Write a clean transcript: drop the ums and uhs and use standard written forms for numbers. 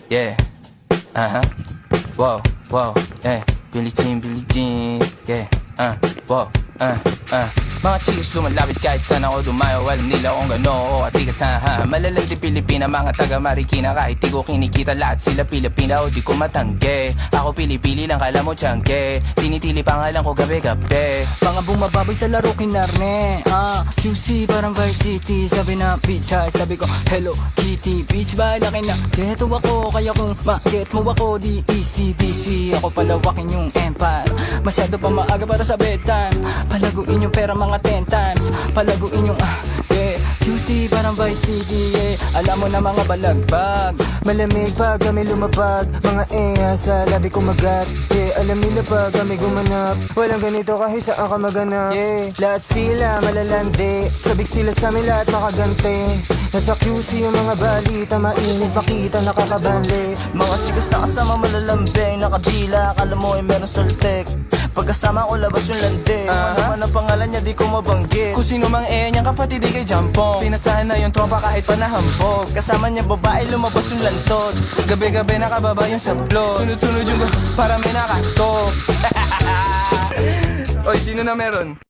yeah. Wow, wow, yeah. Billie Jean, yeah. Wow, Mga chicos lumalapit kahit saan ako dumayo. Alam nila kung gano ako katigasahan. Malalang di Pilipina, mga taga Marikina. Kahit di ko kinikita, lahat sila Pilipina. O di ko matangge, ako pili-pili lang, kala mo tiyangge. Tinitili pangalan ko gabi-gabi. Mga bumababoy sa laro kinarne. QC parang Vice City. Sabi na bitch hi, sabi ko hello Kitty. Bitch ba laki na geto ako, kaya kung ma-get mo ako di easy busy. Ako palawakin yung empire, masyado pa maaga para sa bedtime. Palaguin yung pera mga 10 times, palaguin yung yeah. QC parang Vice City, yeah. Alam mo na mga balagbag, malamig pag kami lumabag. Mga sa labi kumagat, yeah. Alam nila pag kami gumanap, walang ganito kahit saan ka maganap, yeah. Lahat sila malalandi, sabik sila sa amin lahat makagante. Nasa QC yung mga balita, mainit makita nakakabanli. Mga chicos na kasama malalambing, nakadila, akala mo ay meron saltek. Pagkasama ko labas yung lande, ano man ang pangalan niya di ko mabanggit. Kung sino mang niyang kapatid di kay Jampong. Pinasahan na yung tropa kahit pa nahambog. Kasama niya babae, lumabas yung lantot. Gabi-gabi nakababa yung sablot. Sunod-sunod yung para may nakatok. Oy, sino na meron?